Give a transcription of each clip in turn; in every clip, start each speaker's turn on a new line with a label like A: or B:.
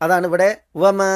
A: അതാണ് ഇവിടെ വമാ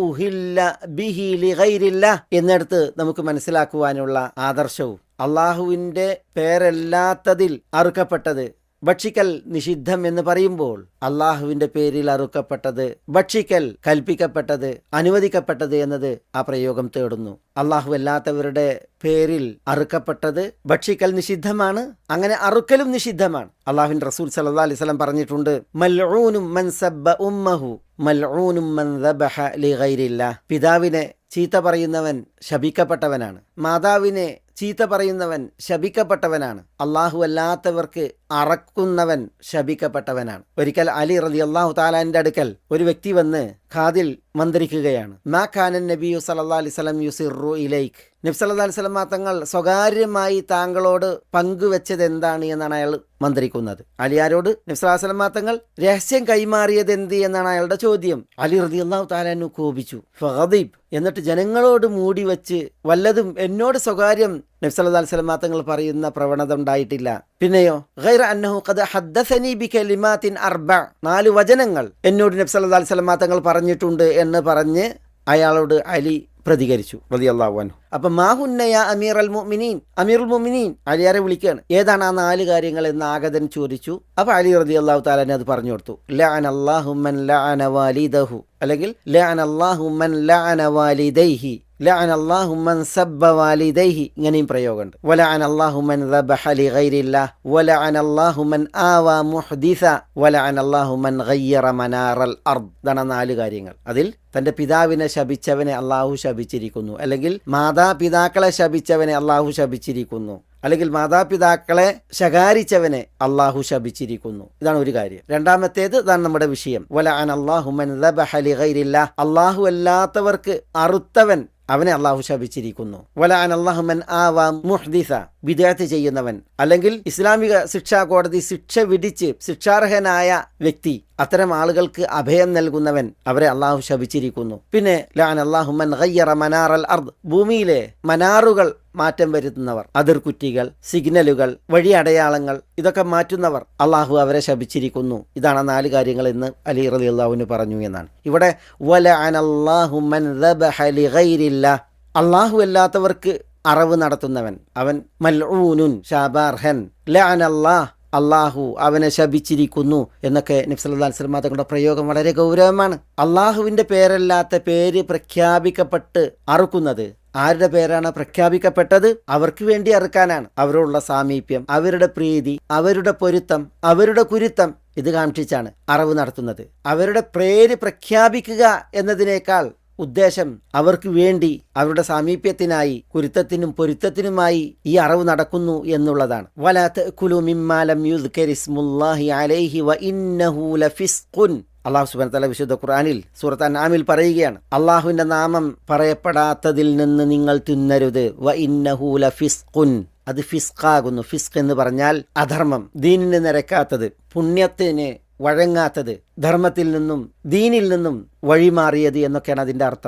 A: ഉഹില്ല ബിഹി ലിഗൈരില്ലാ എന്നിടത്ത് നമുക്ക് മനസ്സിലാക്കുവാനുള്ള ആദർശവും. അള്ളാഹുവിൻ്റെ പേരല്ലാത്തതിൽ അറുക്കപ്പെട്ടത് ഭക്ഷിക്കൽ നിഷിദ്ധം എന്ന് പറയുമ്പോൾ അള്ളാഹുവിൻ്റെ പേരിൽ അറുക്കപ്പെട്ടത് ഭക്ഷിക്കൽ കൽപ്പിക്കപ്പെട്ടത് അനുവദിക്കപ്പെട്ടത് എന്നത് ആ പ്രയോഗം തേടുന്നു. അള്ളാഹു അല്ലാത്തവരുടെ പേരിൽ അറുക്കപ്പെട്ടത് ഭക്ഷിക്കൽ നിഷിദ്ധമാണ്, അങ്ങനെ അറുക്കലും നിഷിദ്ധമാണ്. അള്ളാഹുവിൻ്റെ റസൂൽ സല്ലല്ലാഹു അലൈഹി വസല്ലം പറഞ്ഞിട്ടുണ്ട്, മൽഊനും മൻ സബ്ബ ഉമ്മഹു മൽഊനും മൻ ദബഹ ലിഗൈരില്ലാ. പിതാവിനെ ചീത്ത പറയുന്നവൻ ശപിക്കപ്പെട്ടവനാണ്, മാതാവിനെ ചീത്ത പറയുന്നവൻ ശപിക്കപ്പെട്ടവനാണ്, അള്ളാഹു അല്ലാത്തവർക്ക് അറക്കുന്നവൻ ശപിക്കപ്പെട്ടവനാണ്. ഒരിക്കൽ അലി റളിയല്ലാഹു തആലാന്റെ അടുക്കൽ ഒരു വ്യക്തി വന്ന് ഖാദിൽ മന്ത്രിക്കുകയാണ്. മാ കാനൻ നബിയു സല്ലല്ലാഹു അലൈഹി വസല്ലം യുസിറു ഇലൈക്. നബി സല്ലല്ലാഹു അലൈഹി വസല്ലം തങ്ങൾ സ്വകാര്യമായി താങ്കളോട് പങ്കുവെച്ചത് എന്താണ് എന്നാണ് അയാൾ മന്ത്രിക്കുന്നത്. അലിയാരോട് നബി സല്ലല്ലാഹു അലൈഹി വസല്ലം തങ്ങൾ രഹസ്യം കൈമാറിയത് എന്ത് എന്നാണ് അയാളുടെ ചോദ്യം. അലി റളിയല്ലാഹു തആല അൻഹു കോപിച്ചു. ഫഗദിബ്, എന്നിട്ട് ജനങ്ങളോട് മൂടി വെച്ച് വല്ലതും എന്നോട് സ്വകാര്യം നബി സല്ലല്ലാഹു അലൈഹി വസല്ലം തങ്ങൾ പറയുന്ന പ്രവണത ഉണ്ടായിട്ടില്ല. പിന്നെയോ ഗൈറ അന്നഹു ഖദ ഹദ്ദസനി ബികലിമാത്തിൻ അർബ, 4 വചനങ്ങൾ എന്നോട് നബി സല്ലല്ലാഹു അലൈഹി വസല്ലം തങ്ങൾ പറഞ്ഞിട്ടുണ്ട് എന്ന് പറഞ്ഞ് അയാളോട് അലി പ്രതികരിച്ചു റളിയല്ലാഹു അൻഹു. അപ്പം മാഹുന്നയ അമീറുൽ മുഅ്മിനീൻ, അമീറുൽ മുഅ്മിനീൻ അലിയാരെ വിളിക്കുകയാണ്. ഏതാണ് ആ 4 കാര്യങ്ങൾ എന്ന് ആഗതൻ ചോദിച്ചു. അപ്പോൾ അലി റളിയല്ലാഹു തആല അത് പറഞ്ഞു കൊടുത്തു. ലഅനല്ലാഹു മൻ ലഅന വാലിദഹു, അല്ലെങ്കിൽ ലഅനല്ലാഹു മൻ ലഅന വാലിദൈഹി, ലഅനല്ലാഹു മൻ സബ്ബ വാലിദൈഹി, ഇങ്ങനെയും പ്രയോഗമുണ്ട്. വലഅനല്ലാഹു മൻ ദബഹ ലിഗൈരില്ലാഹ് വലഅനല്ലാഹു മൻ ആവാ മുഹ്ദിസ വലഅനല്ലാഹു മൻ ഗയ്യറ മനാറൽ അർദ്. ഇതാണ് 4 കാര്യങ്ങൾ. അതിൽ തൻ്റെ പിതാവിനെ ശപിച്ചവനെ അള്ളാഹു ശപിച്ചിരിക്കുന്നു, അല്ലെങ്കിൽ മാതാപിതാക്കളെ ശപിച്ചവനെ അള്ളാഹു ശപിച്ചിരിക്കുന്നു, അല്ലെങ്കിൽ മാതാപിതാക്കളെ ശകാരിച്ചവനെ അള്ളാഹു ശപിച്ചിരിക്കുന്നു. ഇതാണ് ഒരു കാര്യം. രണ്ടാമത്തേത് ഇതാണ് നമ്മുടെ വിഷയം. വലഅനല്ലാഹു മൻ ദബഹ ലിഗൈരില്ലാഹ്, അള്ളാഹു അല്ലാത്തവർക്ക് അറുത്തവൻ അവനെ അള്ളാഹു ശപിച്ചിരിക്കുന്നു. വലഅനല്ലാഹു മൻ ആവാ മുഹ്ദിസ, ബിദ്അത്ത് ചെയ്യുന്നവൻ, അല്ലെങ്കിൽ ഇസ്ലാമിക ശിക്ഷാ കോടതി ശിക്ഷ വിധിച്ച് ശിക്ഷാർഹനായ വ്യക്തി, അത്തരം ആളുകൾക്ക് അഭയം നൽകുന്നവൻ, അവരെ അള്ളാഹു ശപിച്ചിരിക്കുന്നു. പിന്നെ ലഅനല്ലാഹു മൻ ഗയ്യറ മനാറൽ അർദ്, ഭൂമിയിലെ മനാറുകൾ മാറ്റം വരുത്തുന്നവർ, അതിർകുറ്റികൾ, സിഗ്നലുകൾ, വഴി അടയാളങ്ങൾ, ഇതൊക്കെ മാറ്റുന്നവർ, അള്ളാഹു അവരെ ശപിച്ചിരിക്കുന്നു. ഇതാണ് 4 കാര്യങ്ങൾ എന്ന് അലി റളിയല്ലാഹു അൻഹു പറഞ്ഞു എന്നാണ്. ഇവിടെ വലഅനല്ലാഹു മൻ ദബഹ ലിഗൈരില്ലാഹ്, അള്ളാഹു അല്ലാത്തവർക്ക് അറവ് നടത്തുന്നവൻ അവൻ മൽഊനുൻ ശാബാർഹൻ, ലഅനല്ലാഹ് അള്ളാഹു അവനെ ശപിച്ചിരിക്കുന്നു എന്നൊക്കെ നബി സല്ലല്ലാഹു അലൈഹി വസല്ലം തങ്ങളുടെ പ്രയോഗം വളരെ ഗൗരവമാണ്. അള്ളാഹുവിൻ്റെ പേരല്ലാത്ത പേര് പ്രഖ്യാപിക്കപ്പെട്ട് അറുക്കുന്നത്, ആരുടെ പേരാണ് പ്രഖ്യാപിക്കപ്പെട്ടത് അവർക്ക് വേണ്ടി അറുക്കാനാണ്. അവരോടുള്ള സാമീപ്യം, അവരുടെ പ്രീതി, അവരുടെ പൊരുത്തം, അവരുടെ കുരുത്തം, ഇത് കാക്ഷിച്ചാണ് അറവ് നടത്തുന്നത്. അവരുടെ പേര് പ്രഖ്യാപിക്കുക എന്നതിനേക്കാൾ ഉദ്ദേശം അവർക്ക് വേണ്ടി, അവരുടെ സാമീപ്യത്തിനായി, കുരുത്തത്തിനും പൊരുത്തത്തിനുമായി ഈ അറവ് നടക്കുന്നു എന്നുള്ളതാണ്. വലാ തഅകുലു മിമ്മാ ലം യുദ്കരിസ്മുല്ലാഹി അലൈഹി വ ഇന്നഹു ലഫിസ്ഖുൻ. അള്ളാഹു സുബ്ഹാനഹു വ തആല വിശുദ്ധ ഖുർആനിൽ സൂറത്ത് അൻആമിൽ പറയുകയാണ്, അള്ളാഹുവിൻ്റെ നാമം പറയപ്പെടാത്തതിൽ നിന്ന് നിങ്ങൾ തിന്നരുത്. വ ഇന്നഹു ലഫിസ്ഖുൻ, അത് ഫിസ്ഖാകുന്നു. ഫിസ്ഖ് എന്ന് പറഞ്ഞാൽ അധർമ്മം, ദീനിന് നിരക്കാത്തത്, പുണ്യത്തിന് വഴങ്ങാത്തത്, ധർമ്മത്തിൽ നിന്നും ദീനിൽ നിന്നും വഴിമാറിയത് എന്നൊക്കെയാണ് അതിൻ്റെ അർത്ഥം.